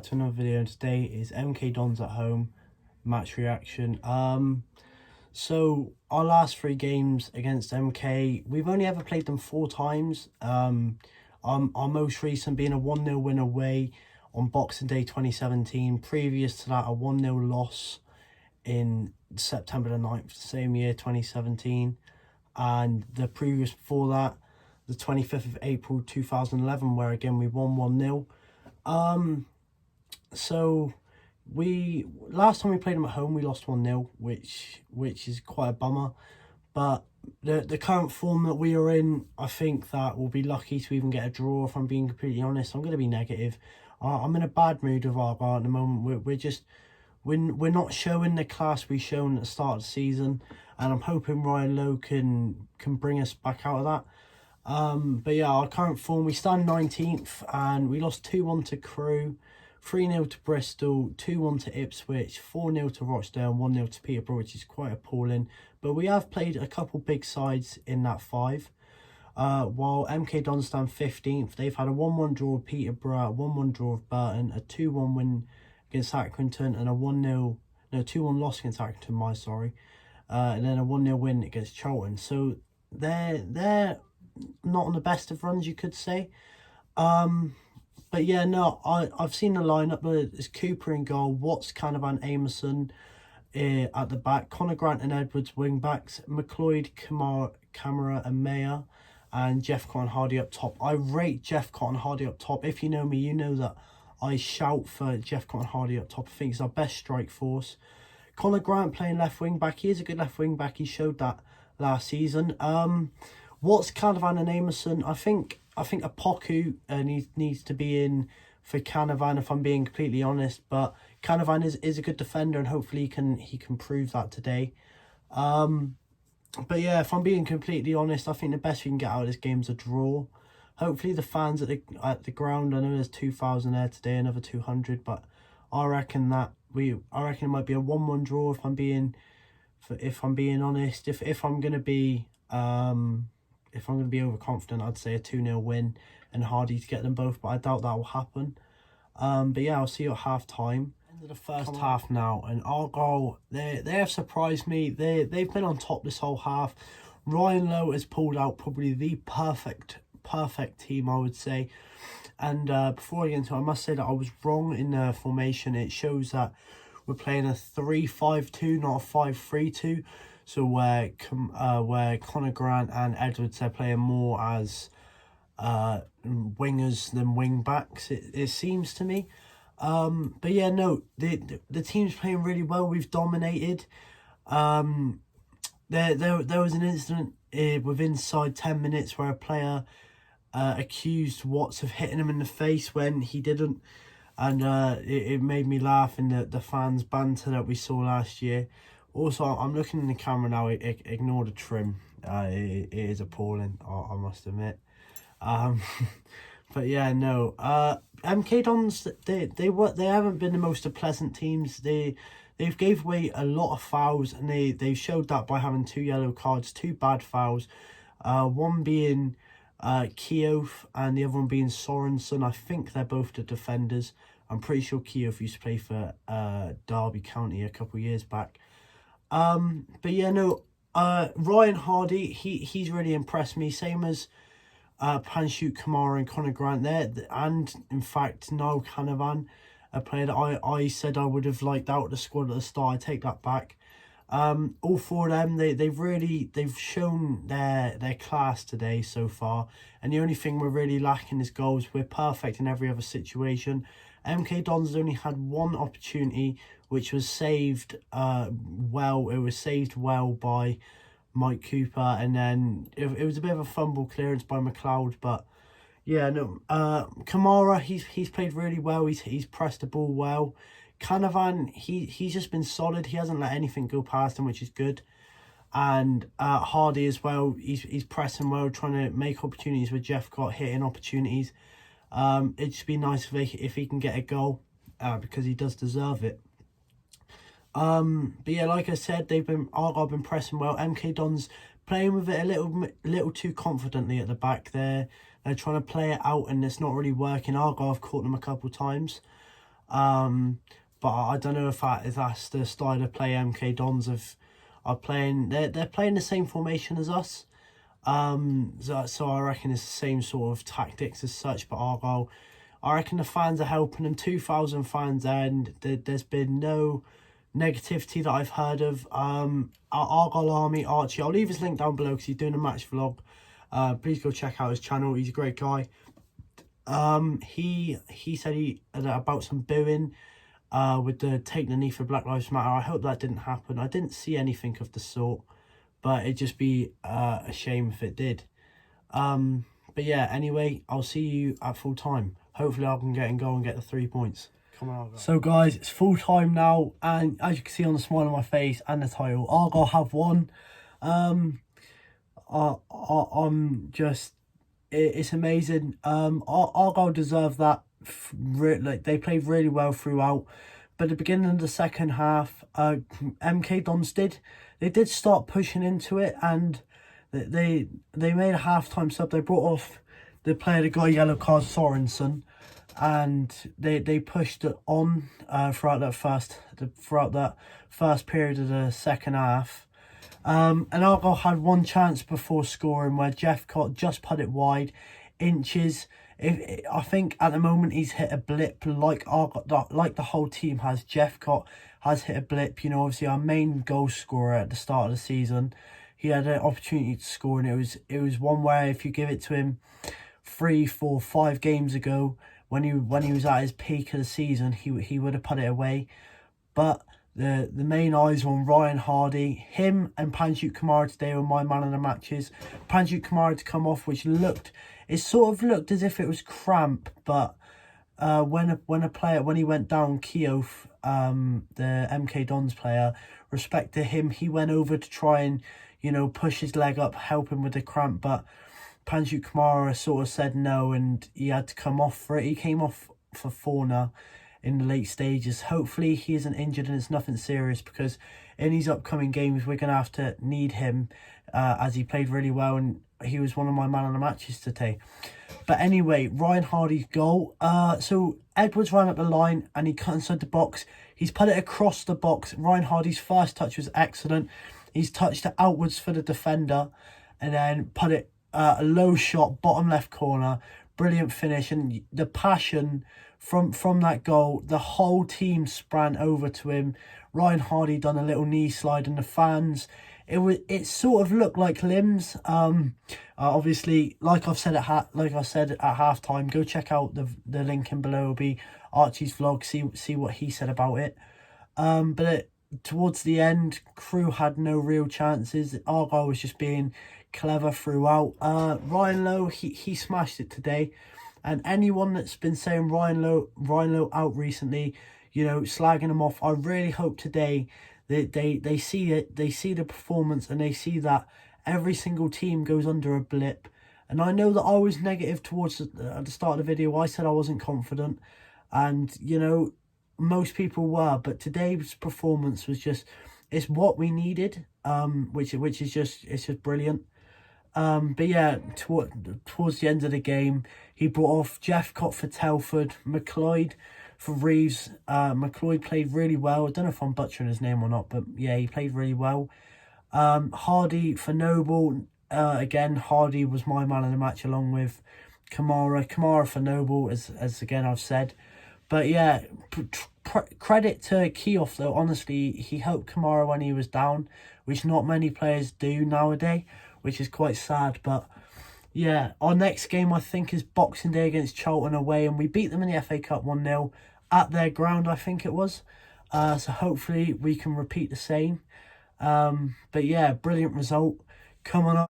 To another video. Today is MK Dons at home match reaction. So our last 3 games against MK, we've only ever played them 4 times. Our most recent being a 1-0 win away on Boxing Day 2017. Previous to that, a 1-0 loss in September the 9th, same year, 2017. And the previous before that, the 25th of April 2011, where again we won 1-0. So last time we played them at home, we lost 1-0, which is quite a bummer. But the current form that we are in, I think that we'll be lucky to even get a draw. If I'm being completely honest, I'm going to be negative. I'm in a bad mood with Argyle at the moment. We're not showing the class we shown at the start of the season, and I'm hoping Ryan Lowe can bring us back out of that. But yeah, our current form, we stand 19th and we lost 2-1 to Crewe, 3-0 to Bristol, 2-1 to Ipswich, 4-0 to Rochdale, and 1-0 to Peterborough, which is quite appalling. But we have played a couple big sides in that 5. While MK Dons stand 15th, they've had a 1-1 draw with Peterborough, a 1-1 draw with Burton, a 2-1 win against Accrington, and a 2-1 loss against Accrington, and then a 1-0 win against Charlton. So they're not on the best of runs, you could say. But yeah, no, I've seen the lineup. There's Cooper in goal, Watts, Canavan, Amerson at the back, Connor Grant and Edwards wing backs, McLeod, Camara and Mayer, and Jeff Cotton Hardy up top. I rate Jeff Cotton Hardy up top. If you know me, you know that I shout for Jeff Cotton Hardy up top. I think he's our best strike force. Connor Grant playing left wing back. He is a good left wing back. He showed that last season. Watts, Canavan and Amerson. I think Apoku needs to be in for Canavan, if I'm being completely honest. But Canavan is a good defender, and hopefully he can prove that today. But yeah, if I'm being completely honest, I think the best we can get out of this game is a draw. Hopefully the fans at the ground, I know there's 2,000 there today, another 200, but I reckon it might be a 1-1 draw if I'm being honest. If I'm gonna be overconfident, I'd say a 2-0 win and Hardy to get them both, but I doubt that will happen. But yeah, I'll see you at half time. End of the first half now, and Argyle, they have surprised me. They've been on top this whole half. Ryan Lowe has pulled out probably the perfect team, I would say. And before I get into it, I must say that I was wrong in the formation. It shows that we're playing a 3-5-2, not a 5-3-2. So where Connor Grant and Edwards, they're playing more as wingers than wing backs, it seems to me. But yeah, no, the team's playing really well. We've dominated. There was an incident within 10 minutes where a player accused Watts of hitting him in the face when he didn't, and it made me laugh in the fans' banter that we saw last year. Also, I'm looking in the camera now. Ignore the trim. It is appalling, I must admit. But yeah, no. MK Dons, they haven't been the most pleasant teams. They've gave away a lot of fouls, and they showed that by having 2 yellow cards, 2 bad fouls. One being Keough and the other one being Sorensen. I think they're both the defenders. I'm pretty sure Keough used to play for Derby County a couple of years back. But yeah, no, Ryan Hardy, he's really impressed me, same as Panshut Kamara and Connor Grant there, and in fact Niall Canavan, a player that I said I would have liked out of the squad at the start. I take that back. All 4 of them, they've shown their class today so far, and the only thing we're really lacking is goals. We're perfect in every other situation. MK Dons only had 1 opportunity, which was saved well. It was saved well by Mike Cooper, and then it was a bit of a fumble clearance by McLeod. But yeah, no, Kamara, he's played really well. He's pressed the ball well. Canavan, he's just been solid. He hasn't let anything go past him, which is good. And Hardy as well, he's pressing well, trying to make opportunities with Jeff Cott, hitting opportunities. It'd just be nice if he can get a goal, because he does deserve it. But yeah, like I said, Argyle been pressing well. MK Dons playing with it a little too confidently at the back there. They're trying to play it out, and it's not really working. Argyle have caught them a couple times. But I don't know if that's the style of play MK Dons are playing. They're playing the same formation as us. So I reckon it's the same sort of tactics as such. But Argyle, I reckon the fans are helping them. 2,000 fans, and there's been no negativity that I've heard of. Our Argyle Army, Archie, I'll leave his link down below because he's doing a match vlog. Please go check out his channel. He's a great guy. He said about some booing with the take the knee for Black Lives Matter. I hope that didn't happen. I didn't see anything of the sort, but it'd just be a shame if it did. But yeah, anyway, I'll see you at full time. Hopefully I can get in goal and get the 3 points. Come on, Argyle. So guys, it's full time now, and as you can see on the smile on my face and the title, Argyle have won. I'm just, it's amazing. Argyle deserve that. Like, they played really well throughout, but at the beginning of the second half, MK Dons did start pushing into it, and they made a halftime sub. They brought off the player that got a yellow card, Sorensen, and they pushed it on throughout that first period of the second half. And Argyle had one chance before scoring where Jeffcott just put it wide, inches. I think at the moment he's hit a blip like the whole team has. Jeffcott has hit a blip. You know, obviously our main goal scorer at the start of the season, he had an opportunity to score, and it was one where if you give it to him 3, 4, 5 games ago, when he was at his peak of the season, he would have put it away. But the main eyes on Ryan Hardy. Him and Panjut Kamara today were my man of the matches. Panjut Kamara to come off, which it sort of looked as if it was cramp, but when he went down, Keoth, the MK Dons player, respect to him, he went over to try and, you know, push his leg up, help him with the cramp, but Panjut Kamara sort of said no, and he had to come off for it. He came off for Fauna in the late stages. Hopefully he isn't injured and it's nothing serious, because in these upcoming games we're going to have to need him, as he played really well and he was one of my man of the matches today. But anyway, Ryan Hardy's goal. So Edwards ran up the line and he cut inside the box. He's put it across the box. Ryan Hardy's first touch was excellent. He's touched it outwards for the defender and then put it a low shot, bottom left corner. Brilliant finish, and the passion from that goal, the whole team sprang over to him. Ryan Hardy done a little knee slide, and the fans, it sort of looked like limbs. Obviously, like I said at halftime, go check out the link in below. It'll be Archie's vlog. See what he said about it. But towards the end, Crew had no real chances. Argyle was just being clever throughout. Ryan Lowe, he smashed it today, and anyone that's been saying Ryan Lowe out recently, you know, slagging him off, I really hope today that they see it, they see the performance, and they see that every single team goes under a blip. And I know that I was negative towards at the start of the video. I said I wasn't confident, and you know, most people were, but today's performance was just, it's what we needed, which is just, it's just brilliant. But yeah, towards the end of the game, he brought off Jeffcott for Telford, McLeod for Reeves. McLeod played really well. I don't know if I'm butchering his name or not, but yeah, he played really well. Hardy for Noble. Again, Hardy was my man of the match along with Kamara. Kamara for Noble, as again I've said. But yeah, credit to Keoth though. Honestly, he helped Kamara when he was down, which not many players do nowadays, which is quite sad. But yeah, our next game I think is Boxing Day against Charlton away, and we beat them in the FA Cup 1-0 at their ground, I think it was. So hopefully we can repeat the same. But yeah, brilliant result. Coming up.